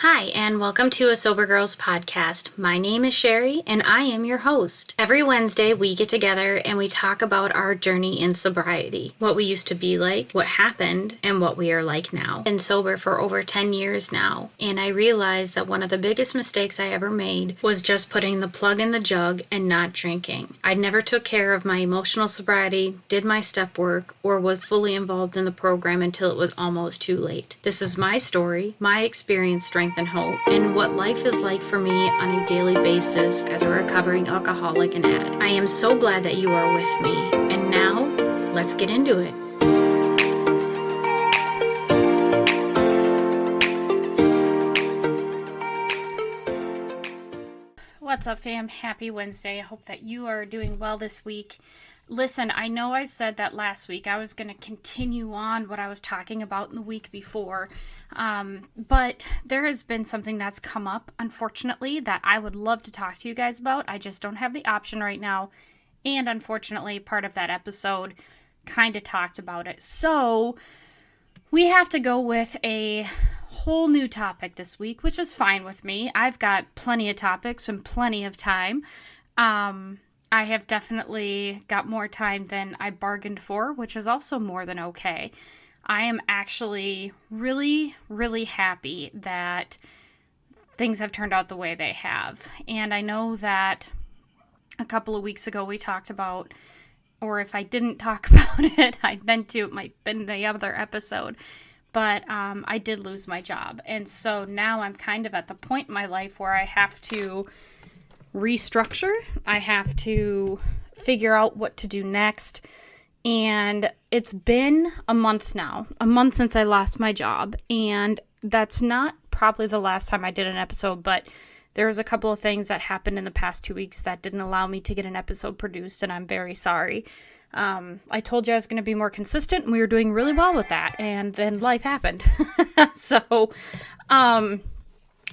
Hi, and welcome to a Sober Girls podcast. My name is Sherry, and I am your host. Every Wednesday, we get together and we talk about our journey in sobriety, what we used to be like, what happened, and what we are like now. I've been sober for over 10 years now, and I realized that one of the biggest mistakes I ever made was just putting the plug in the jug and not drinking. I never took care of my emotional sobriety, did my step work, or was fully involved in the program until it was almost too late. This is my story, my experience, strength, and hope, and what life is like for me on a daily basis as a recovering alcoholic and addict. I am so glad that you are with me, and now, let's get into it. What's up, fam? Happy Wednesday. I hope that you are doing well this week. Listen, I know I said that last week I was going to continue on what I was talking about in the week before, but there has been something that's come up, unfortunately, that I would love to talk to you guys about. I just don't have the option right now, and unfortunately, part of that episode kind of talked about it. So, we have to go with a whole new topic this week, which is fine with me. I've got plenty of topics and plenty of time. I have definitely got more time than I bargained for, which is also more than okay. I am actually really, really happy that things have turned out the way they have. And I know that a couple of weeks ago we talked about, or if I didn't talk about it, I meant to, it might have been the other episode, but I did lose my job. And so now I'm kind of at the point in my life where I have to restructure. I have to figure out what to do next. And it's been a month now, a month since I lost my job. And that's not probably the last time I did an episode, but there was a couple of things that happened in the past 2 weeks that didn't allow me to get an episode produced, and I'm very sorry. I told you I was going to be more consistent, and we were doing really well with that, and then life happened. So,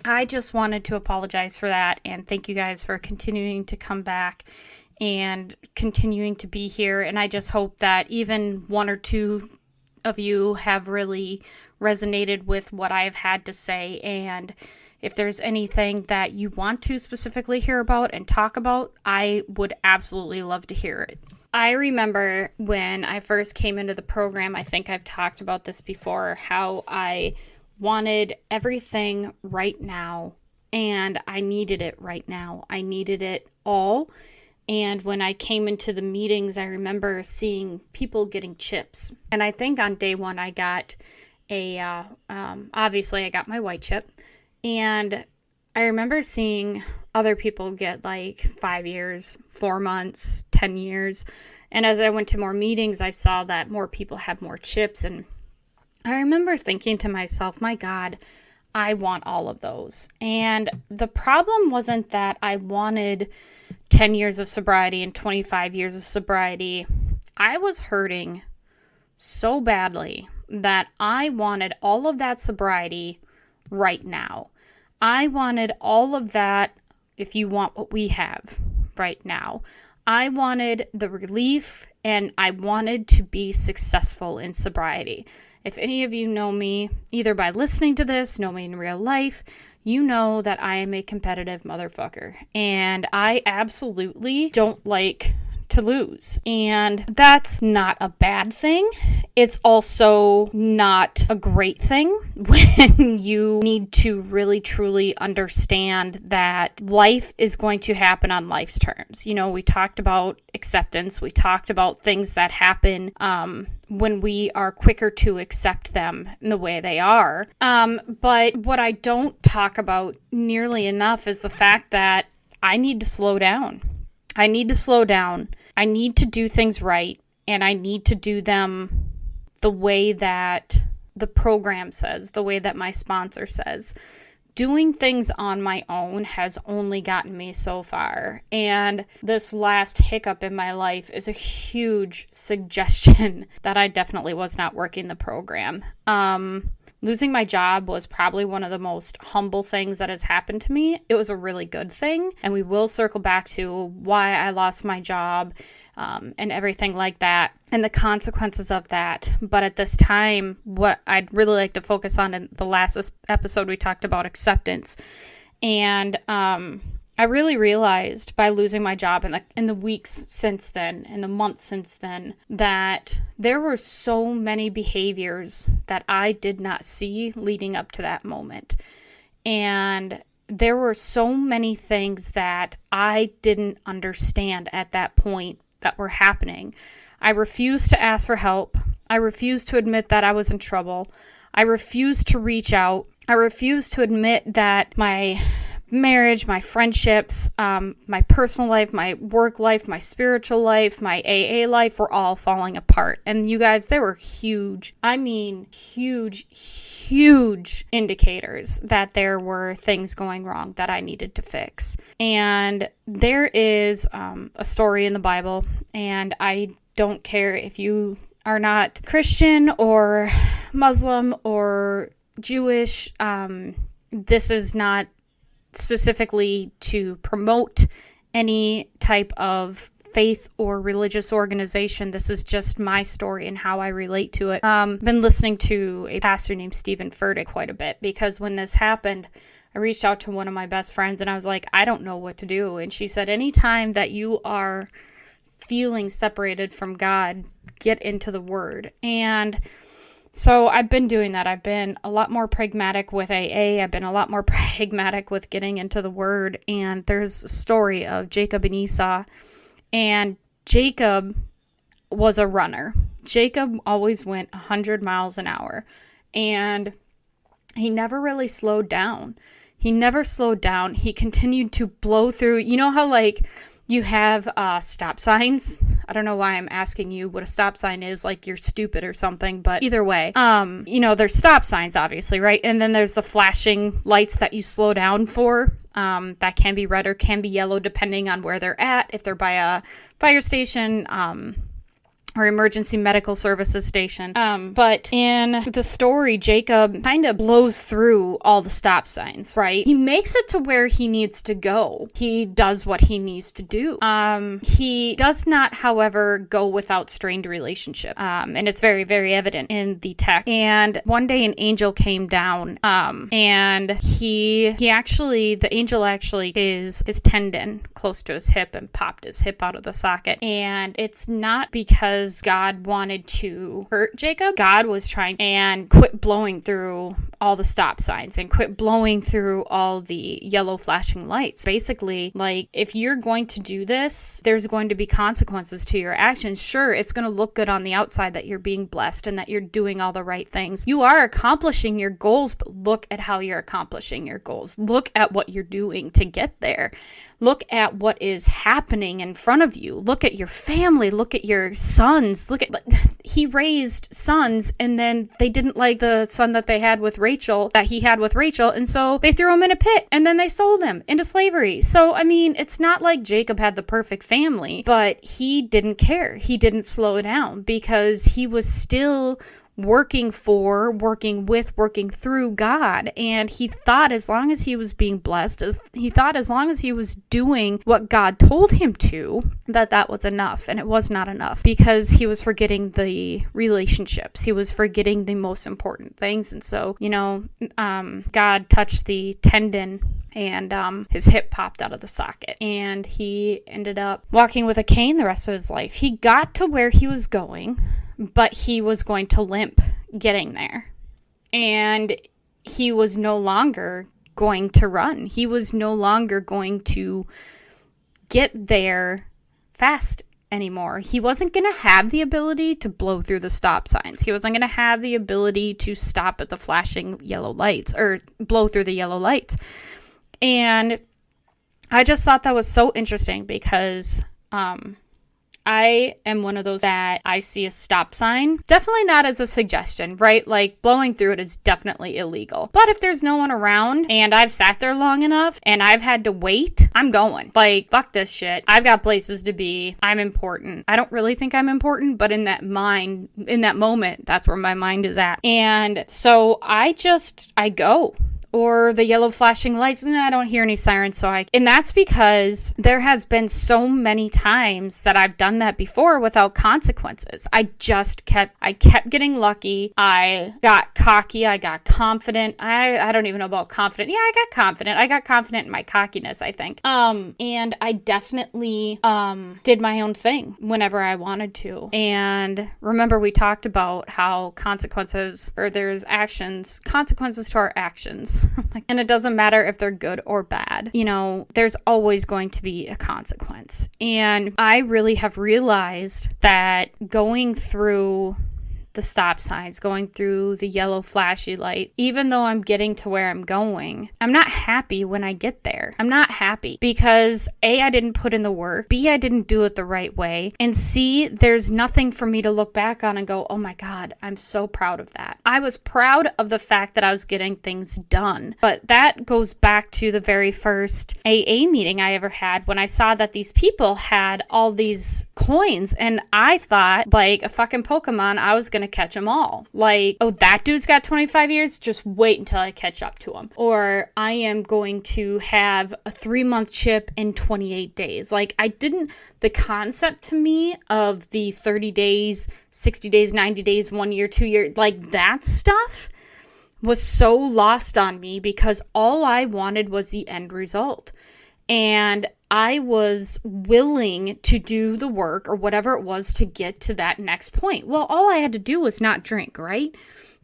I just wanted to apologize for that, and thank you guys for continuing to come back and continuing to be here, and I just hope that even one or two of you have really resonated with what I've had to say, and if there's anything that you want to specifically hear about and talk about, I would absolutely love to hear it. I remember when I first came into the program, I think I've talked about this before, how I wanted everything right now, and I needed it right now. I needed it all. And when I came into the meetings, I remember seeing people getting chips. And I think on day one, I got obviously I got my white chip. And I remember seeing other people get like 5 years, 4 months, 10 years. And as I went to more meetings, I saw that more people had more chips. And I remember thinking to myself, my God, I want all of those. And the problem wasn't that I wanted 10 years of sobriety and 25 years of sobriety. I was hurting so badly that I wanted all of that sobriety right now. I wanted all of that, if you want what we have right now. I wanted the relief, and I wanted to be successful in sobriety. If any of you know me, either by listening to this, know me in real life, you know that I am a competitive motherfucker. And I absolutely don't like to lose. And that's not a bad thing. It's also not a great thing when you need to really truly understand that life is going to happen on life's terms. You know, we talked about acceptance. We talked about things that happen when we are quicker to accept them in the way they are. But what I don't talk about nearly enough is the fact that I need to slow down. I need to slow down. I need to do things right, and I need to do them the way that the program says, the way that my sponsor says. Doing things on my own has only gotten me so far, and this last hiccup in my life is a huge suggestion that I definitely was not working the program. losing my job was probably one of the most humble things that has happened to me. It was a really good thing, and we will circle back to why I lost my job and everything like that, and the consequences of that. But at this time, what I'd really like to focus on, in the last episode, we talked about acceptance. And I really realized by losing my job in the weeks since then, in the months since then, that there were so many behaviors that I did not see leading up to that moment. And there were so many things that I didn't understand at that point that were happening. I refused to ask for help. I refused to admit that I was in trouble. I refused to reach out. I refused to admit that my marriage, my friendships, my personal life, my work life, my spiritual life, my AA life were all falling apart. And you guys, they were huge. I mean, huge indicators that there were things going wrong that I needed to fix. And there is a story in the Bible, and I don't care if you are not Christian or Muslim or Jewish. This is not specifically to promote any type of faith or religious organization. This is just my story and how I relate to it. I've been listening to a pastor named Stephen Furtick quite a bit, because when this happened, I reached out to one of my best friends and I was like, I don't know what to do. And she said, anytime that you are feeling separated from God, get into the Word. And so I've been doing that. I've been a lot more pragmatic with AA. I've been a lot more pragmatic with getting into the Word. And there's a story of Jacob and Esau. And Jacob was a runner. Jacob always went 100 miles an hour. And he never really slowed down. He never slowed down. He continued to blow through. You know how, like, you have stop signs? I don't know why I'm asking you what a stop sign is, like you're stupid or something, but either way, there's stop signs, obviously, right? And then there's the flashing lights that you slow down for. That can be red or can be yellow, depending on where they're at. If they're by a fire station, or emergency medical services station. But in the story, Jacob kind of blows through all the stop signs, right? He makes it to where he needs to go. He does what he needs to do. He does not, however, go without strained relationship. And it's very, very evident in the text. And one day an angel came down, and the angel actually his tendon close to his hip and popped his hip out of the socket. And it's not because God wanted to hurt Jacob. God was trying and quit blowing through all the stop signs and quit blowing through all the yellow flashing lights. Basically, like, if you're going to do this, there's going to be consequences to your actions. Sure, it's going to look good on the outside that you're being blessed and that you're doing all the right things. You are accomplishing your goals, but look at how you're accomplishing your goals. Look at what you're doing to get there. Look at what is happening in front of you. Look at your family. Look at your sons. He raised sons, and then they didn't like the son that he had with Rachel, and so they threw him in a pit, and then they sold him into slavery. So, I mean, it's not like Jacob had the perfect family, but he didn't care. He didn't slow down because he was still working through God. And he thought as long as he was being blessed, as long as he was doing what God told him to, that was enough. And it was not enough, because he was forgetting the relationships. He was forgetting the most important things. And so, God touched the tendon, and his hip popped out of the socket, and he ended up walking with a cane the rest of his life. He got to where he was going, but he was going to limp getting there. And he was no longer going to run. He was no longer going to get there fast anymore. He wasn't going to have the ability to blow through the stop signs. He wasn't going to have the ability to stop at the flashing yellow lights or blow through the yellow lights. And I just thought that was so interesting, because I am one of those that I see a stop sign, definitely not as a suggestion, right? Like blowing through it is definitely illegal. But if there's no one around and I've sat there long enough and I've had to wait, I'm going. Like, fuck this shit. I've got places to be. I'm important. I don't really think I'm important, but in that moment, that's where my mind is at. And so I go. Or the yellow flashing lights, and I don't hear any sirens, and that's because there has been so many times that I've done that before without consequences. I kept getting lucky. I got cocky. I got confident. I don't even know about confident. Yeah, I got confident. I got confident in my cockiness, I think. And I definitely did my own thing whenever I wanted to. And remember, we talked about how consequences to our actions. And it doesn't matter if they're good or bad. There's always going to be a consequence. And I really have realized that going through the stop signs, going through the yellow flashy light, even though I'm getting to where I'm going, I'm not happy when I get there. I'm not happy because A, I didn't put in the work, B, I didn't do it the right way, and C, there's nothing for me to look back on and go, oh my God, I'm so proud of that. I was proud of the fact that I was getting things done, but that goes back to the very first AA meeting I ever had when I saw that these people had all these coins, and I thought, like a fucking Pokemon, I was gonna catch them all. Like, oh, that dude's got 25 years, just wait until I catch up to him. Or I am going to have a 3-month chip in 28 days. Like, the concept to me of the 30 days, 60 days, 90 days, 1 year, 2 year, like that stuff was so lost on me because all I wanted was the end result. And I was willing to do the work or whatever it was to get to that next point. Well, all I had to do was not drink, right?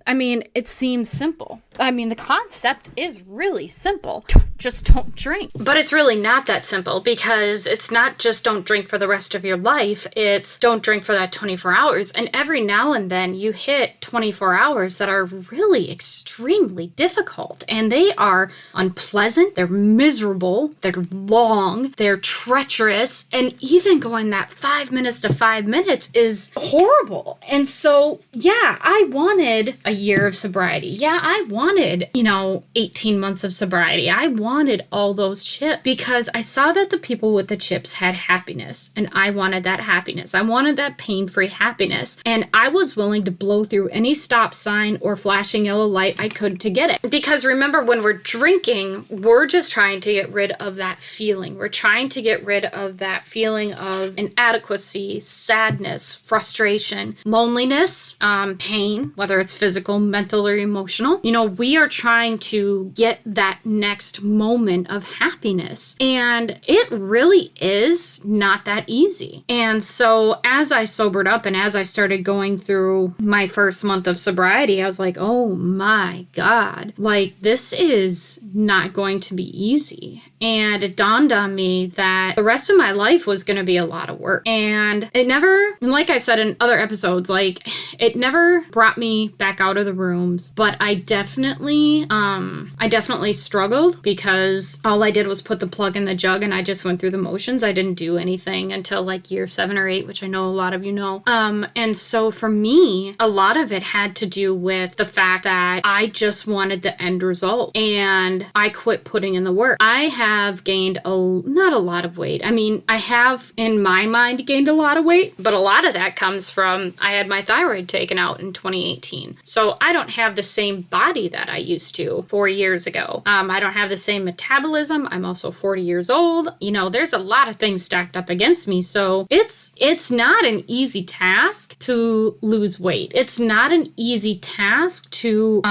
I mean, it seems simple. I mean, the concept is really simple. Just don't drink. But it's really not that simple because it's not just don't drink for the rest of your life. It's don't drink for that 24 hours. And every now and then you hit 24 hours that are really extremely difficult. And they are unpleasant. They're miserable. They're long. They're treacherous. And even going that 5 minutes to 5 minutes is horrible. And so, yeah, I wanted a year of sobriety. Yeah, I wanted, 18 months of sobriety. I wanted all those chips because I saw that the people with the chips had happiness, and I wanted that happiness. I wanted that pain-free happiness, and I was willing to blow through any stop sign or flashing yellow light I could to get it. Because remember, when we're drinking, we're just trying to get rid of that feeling. We're trying to get rid of that feeling of inadequacy, sadness, frustration, loneliness, pain, whether it's physical, mental, or emotional. We are trying to get that next moment of happiness. And it really is not that easy. And so as I sobered up and as I started going through my first month of sobriety, I was like, oh my God, like this is not going to be easy. And it dawned on me that the rest of my life was going to be a lot of work. And it never, like I said in other episodes, like it never brought me back out of the rooms, but I definitely struggled because all I did was put the plug in the jug and I just went through the motions. I didn't do anything until like year 7 or 8, which I know a lot of you know. And so for me, a lot of it had to do with the fact that I just wanted the end result and I quit putting in the work. I have gained not a lot of weight. I mean, I have in my mind gained a lot of weight, but a lot of that comes from I had my thyroid taken out in 2018. So I don't have the same body that I used to 4 years ago. I don't have the same metabolism. I'm also 40 years old. There's a lot of things stacked up against me. So it's not an easy task to lose weight. It's not an easy task to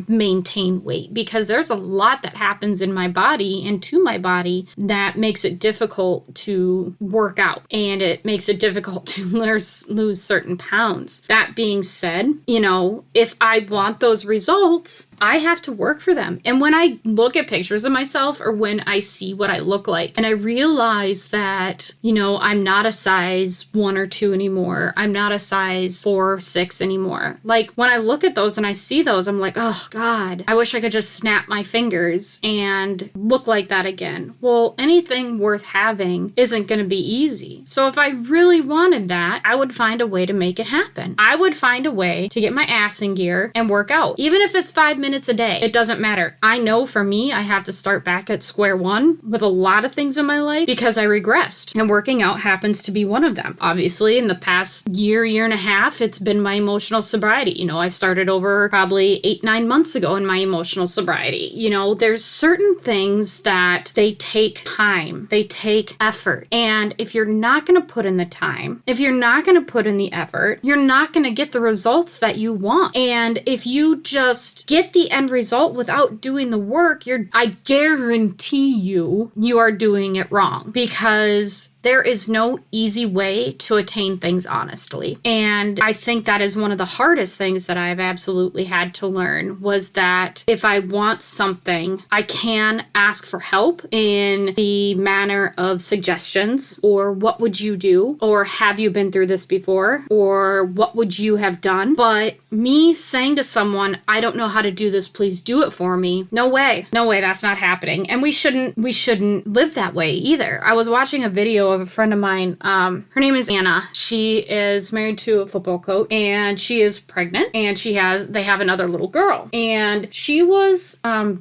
maintain weight because there's a lot that happens in my body and to my body that makes it difficult to work out and it makes it difficult to lose certain pounds. That being said, if I want those results, I have to work for them. And when I look at pictures of myself or when I see what I look like and I realize that, I'm not a size 1 or 2 anymore. I'm not a size 4 or 6 anymore. Like when I look at those and I see those, I'm like, oh God, I wish I could just snap my fingers and look like that again. Well, anything worth having isn't going to be easy. So if I really wanted that, I would find a way to make it happen. I would find a way to get my ass in gear and work out. Even if it's 5 minutes a day, it doesn't matter. I know for me, I have to start back at square one with a lot of things in my life because I regressed, and working out happens to be one of them. Obviously, in the past year and a half, it's been my emotional sobriety. I started over probably 8-9 months ago in my emotional sobriety. There's certain things that they take time, they take effort. And if you're not going to put in the time, if you're not going to put in the effort, you're not going to get the results that you want. And if you just get the end result without doing the work, I guarantee you are doing it wrong, because there is no easy way to attain things honestly. And I think that is one of the hardest things that I've absolutely had to learn, was that if I want something, I can ask for help in the manner of suggestions, or what would you do? Or have you been through this before? Or what would you have done? But me saying to someone, I don't know how to do this, please do it for me. No way, that's not happening. And we shouldn't live that way either. I was watching a video of a friend of mine. Her name is Anna. She is married to a football coach, and she is pregnant, and they have another little girl. And she was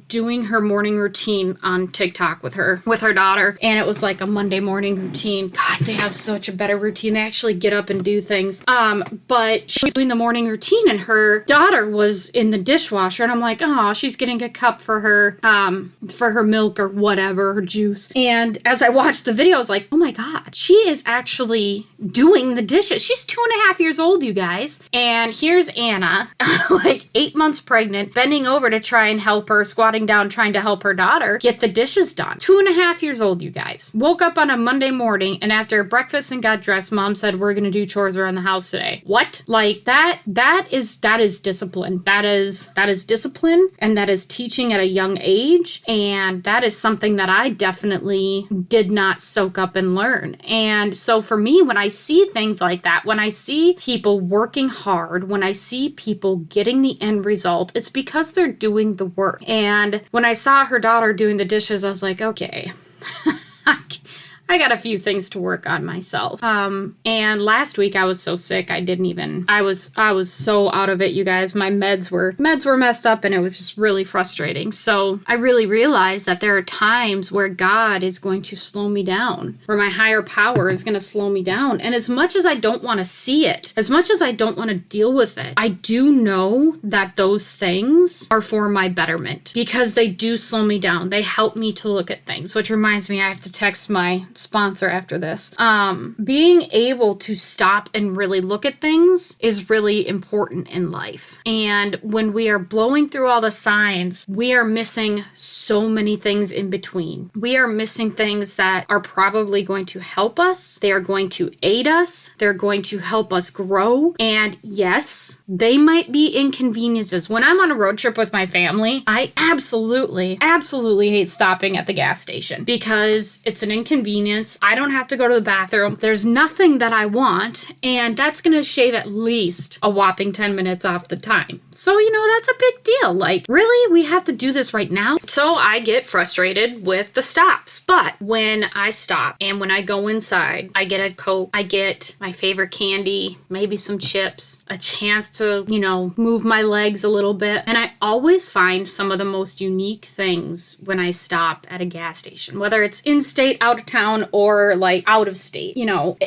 doing her morning routine on TikTok with her daughter, and it was like a Monday morning routine. God, they have such a better routine. They actually get up and do things. But she was doing the morning routine, and her daughter was in the dishwasher, and I'm like, oh, she's getting a cup for her milk or whatever, her juice. And as I watched the video, I was like, oh my God, she is actually doing the dishes. She's 2.5 years old, you guys. And here's Anna, like 8 months pregnant, bending over to try and help her, squatting down, trying to help her daughter get the dishes done. 2.5 years old, you guys. Woke up on a Monday morning, and after breakfast and got dressed, Mom said, we're gonna do chores around the house today. What? Like that is discipline. That is discipline, and that is teaching at a young age. And that is something that I definitely did not soak up and learn. And so for me, when I see things like that, when I see people working hard, when I see people getting the end result, it's because they're doing the work. And when I saw her daughter doing the dishes, I was like, okay, I got a few things to work on myself. And last week I was so sick, I was so out of it, you guys. My meds were messed up, and it was just really frustrating. So I really realized that there are times where God is going to slow me down, where my higher power is going to slow me down. And as much as I don't want to see it, as much as I don't want to deal with it, I do know that those things are for my betterment, because they do slow me down. They help me to look at things, which reminds me, I have to text my sponsor after this. Being able to stop and really look at things is really important in life. And when we are blowing through all the signs, we are missing so many things in between. We are missing things that are probably going to help us. They are going to aid us. They're going to help us grow. And yes, they might be inconveniences. When I'm on a road trip with my family, I absolutely hate stopping at the gas station, because it's an inconvenience. I don't have to go to the bathroom. There's nothing that I want, and that's going to shave at least a whopping 10 minutes off the time. So, that's a big deal. Like, really? We have to do this right now? So I get frustrated with the stops. But when I stop and when I go inside, I get a Coke, I get my favorite candy, maybe some chips, a chance to, move my legs a little bit. And I always find some of the most unique things when I stop at a gas station, whether it's in-state, out of town, or like out of state.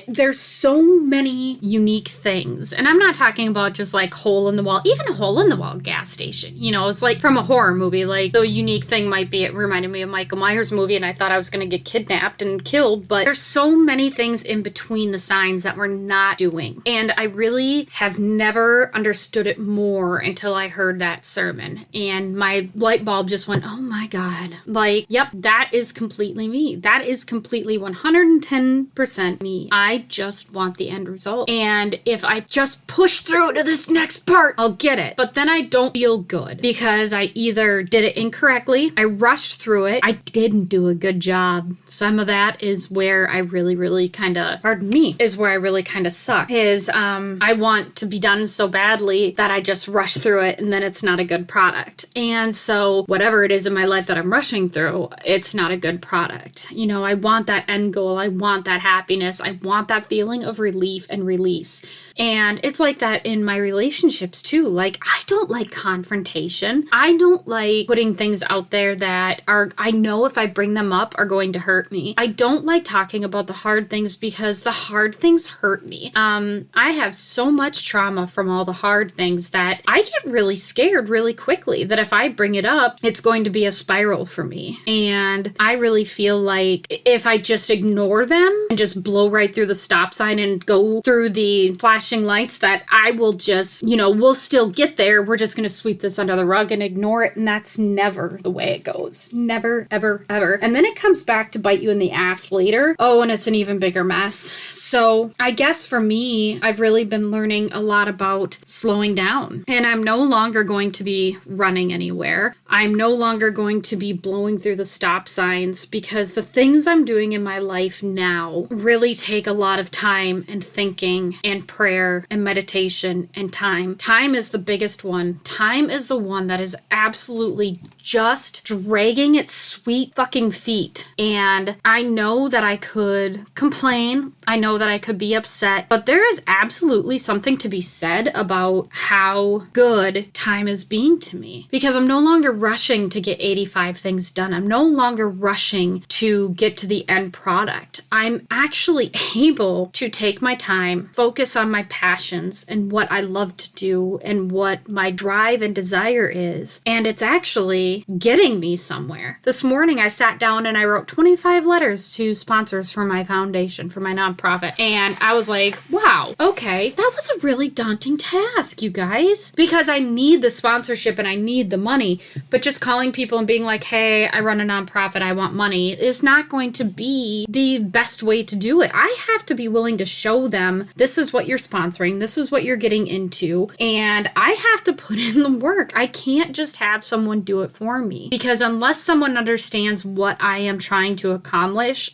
There's so many unique things. And I'm not talking about just like hole in the wall, even a hole in the wall gas station. It's like from a horror movie. Like the unique thing might be, it reminded me of Michael Myers movie, and I thought I was going to get kidnapped and killed. But there's so many things in between the signs that we're not doing. And I really have never understood it more until I heard that sermon. And my light bulb just went, oh my God. Like, yep, that is completely me. That is completely me 110% me. I just want the end result. And if I just push through to this next part, I'll get it. But then I don't feel good because I either did it incorrectly, I rushed through it, I didn't do a good job. Some of that is where I really kind of, pardon me, is where I really kind of suck. I want to be done so badly that I just rush through it and then it's not a good product. And so whatever it is in my life that I'm rushing through, it's not a good product. You know, I want that end goal. I want that happiness. I want that feeling of relief and release. And it's like that in my relationships too. Like, I don't like confrontation. I don't like putting things out there that I know if I bring them up are going to hurt me. I don't like talking about the hard things because the hard things hurt me. I have so much trauma from all the hard things that I get really scared really quickly that if I bring it up, it's going to be a spiral for me. And I really feel like if I just ignore them and just blow right through the stop sign and go through the flashing lights, that I will just, we'll still get there. We're just going to sweep this under the rug and ignore it. And that's never the way it goes. Never, ever, ever. And then it comes back to bite you in the ass later. Oh, and it's an even bigger mess. So I guess for me, I've really been learning a lot about slowing down. And I'm no longer going to be running anywhere. I'm no longer going to be blowing through the stop signs because the things I'm doing in my life now really take a lot of time and thinking and prayer and meditation and time. Time is the biggest one. Time is the one that is absolutely just dragging its sweet fucking feet. And I know that I could complain. I know that I could be upset, but there is absolutely something to be said about how good time is being to me because I'm no longer rushing to get 85 things done. I'm no longer rushing to get to the end product. I'm actually able to take my time, focus on my passions and what I love to do and what my drive and desire is. And it's actually getting me somewhere. This morning I sat down and I wrote 25 letters to sponsors for my foundation, for my nonprofit. And I was like, wow, okay, that was a really daunting task, you guys, because I need the sponsorship and I need the money. But just calling people and being like, hey, I run a nonprofit, I want money, is not going to be the best way to do it. I have to be willing to show them this is what you're sponsoring, this is what you're getting into, and I have to put in the work. I can't just have someone do it for me because unless someone understands what I am trying to accomplish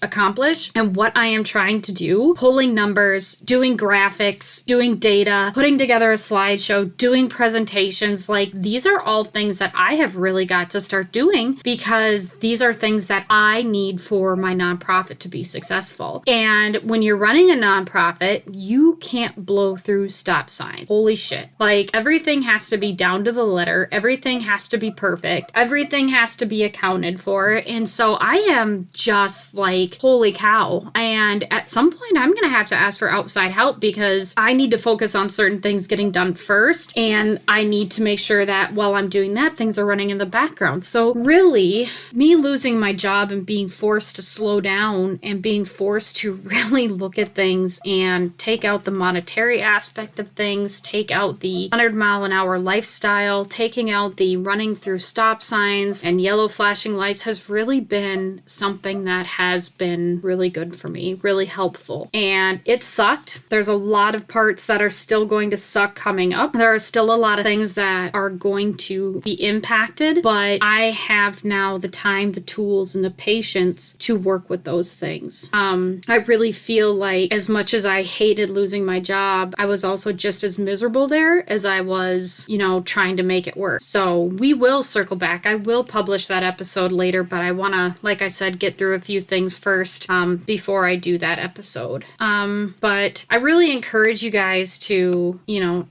and what I am trying to do, pulling numbers, doing graphics, doing data, putting together a slideshow, doing presentations, like these are all things that I have really got to start doing because these are things that I need for my nonprofit to be successful. And when you're running a nonprofit, you can't blow through stop signs. Holy shit. Like everything has to be down to the letter. Everything has to be perfect. Everything has to be accounted for. And so I am just like, holy cow. And at some point I'm going to have to ask for outside help because I need to focus on certain things getting done first. And I need to make sure that while I'm doing that, things are running in the background. So really, me losing my job and being forced to slow down and being forced to really look at things and take out the monetary aspect of things, take out the 100-mile-an-hour lifestyle, taking out the running through stop signs and yellow flashing lights has really been something that has been really good for me, really helpful. And it sucked. There's a lot of parts that are still going to suck coming up. There are still a lot of things that are going to be impacted, but I have now the time, the tools, and the patience to work with those things. I really feel like as much as I hated losing my job, I was also just as miserable there as I was, trying to make it work. So we will circle back. I will publish that episode later, but I want to, like I said, get through a few things first before I do that episode. But I really encourage you guys to,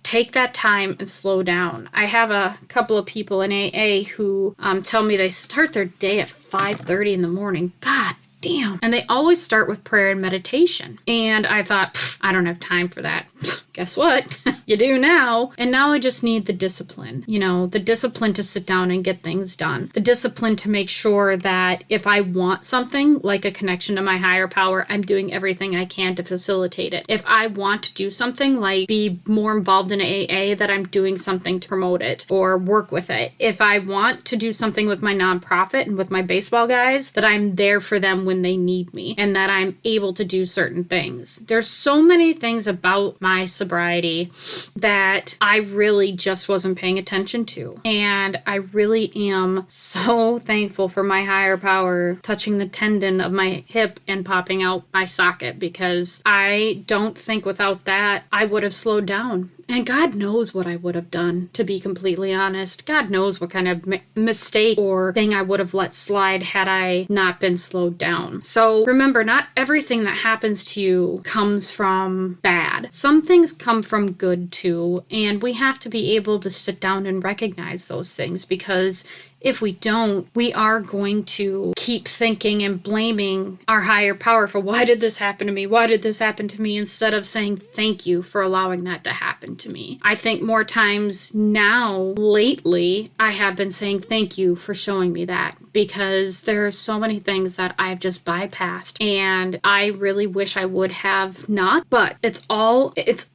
take that time and slow down. I have a couple of people in AA who tell me they start their day at 5:30 in the morning. God damn. And they always start with prayer and meditation. And I thought, I don't have time for that. Guess what? You do now. And now I just need the discipline, the discipline to sit down and get things done. The discipline to make sure that if I want something like a connection to my higher power, I'm doing everything I can to facilitate it. If I want to do something like be more involved in AA, that I'm doing something to promote it or work with it. If I want to do something with my nonprofit and with my baseball guys, that I'm there for them when they need me and that I'm able to do certain things. There's so many things about my sobriety that I really just wasn't paying attention to. And I really am so thankful for my higher power touching the tendon of my hip and popping out my socket, because I don't think without that I would have slowed down. And God knows what I would have done, to be completely honest. God knows what kind of mistake or thing I would have let slide had I not been slowed down. So remember, not everything that happens to you comes from bad. Some things come from good too, and we have to be able to sit down and recognize those things, because if we don't, we are going to keep thinking and blaming our higher power for, why did this happen to me? Why did this happen to me? Instead of saying thank you for allowing that to happen to me. I think more times now, lately, I have been saying thank you for showing me that, because there are so many things that I've just bypassed, and I really wish I would have not, but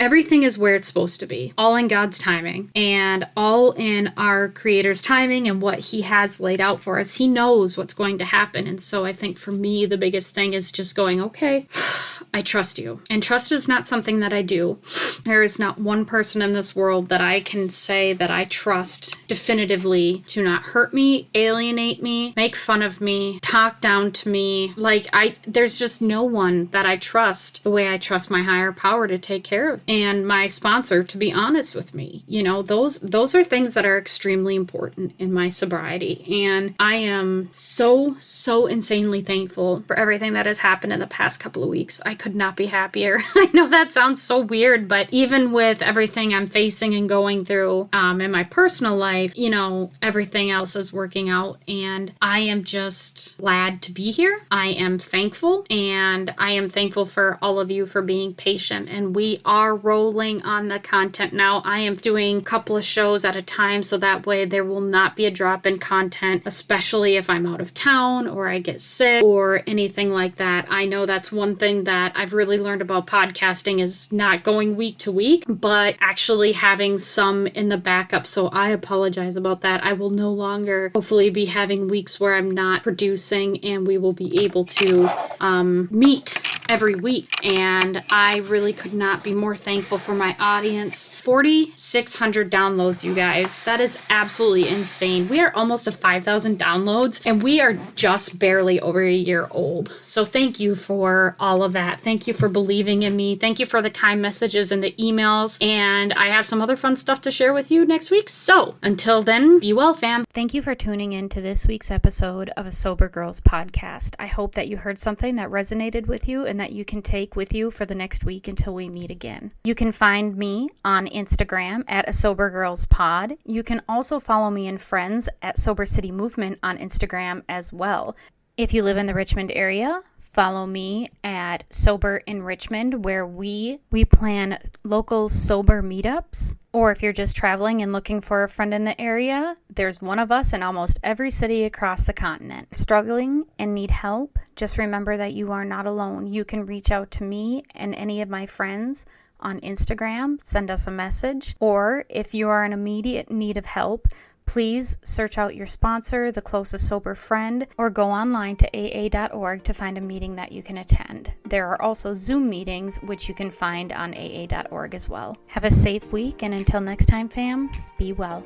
everything is where it's supposed to be. All in God's timing, and all in our Creator's timing and what He has laid out for us. He knows what's going to happen. And so I think for me, the biggest thing is just going, okay, I trust you. And trust is not something that I do. There is not one person in this world that I can say that I trust definitively to not hurt me, alienate me, make fun of me, talk down to me. There's just no one that I trust the way I trust my higher power to take care of, and my sponsor to be honest with me. Those are things that are extremely important in my sobriety. And I am so insanely thankful for everything that has happened in the past couple of weeks. I could not be happier. I know that sounds so weird, but even with everything I'm facing and going through in my personal life, everything else is working out, and I am just glad to be here. I am thankful, and I am thankful for all of you for being patient, and we are rolling on the content now. I am doing a couple of shows at a time, so that way there will not be a drop in content, especially if I'm out of town or I get sick or anything like that. I know that's one thing that I've really learned about podcasting, is not going week to week, but actually having some in the backup. So I apologize about that. I will no longer hopefully be having weeks where I'm not producing, and we will be able to meet every week. And I really could not be more thankful for my audience. 4,600 downloads, you guys. That is absolutely insane. We are almost to 5,000 downloads, and we are just barely over a year old. So thank you for all of that. Thank you for believing in me. Thank you for the kind messages and the emails. And I have some other fun stuff to share with you next week. So until then, be well, fam. Thank you for tuning in to this week's episode of a Sober Girls podcast. I hope that you heard something that resonated with you and that you can take with you for the next week until we meet again. You can find me on Instagram at a Sober Girls Pod. You can also follow me and friends at Sober City Movement on Instagram as well. If you live in the Richmond area, follow me at Sober in Richmond, where we plan local sober meetups. Or if you're just traveling and looking for a friend in the area, there's one of us in almost every city across the continent. Struggling and need help? Just remember that you are not alone. You can reach out to me and any of my friends on Instagram, send us a message, or if you are in immediate need of help, please search out your sponsor, the closest sober friend, or go online to aa.org to find a meeting that you can attend. There are also Zoom meetings, which you can find on aa.org as well. Have a safe week, and until next time, fam, be well.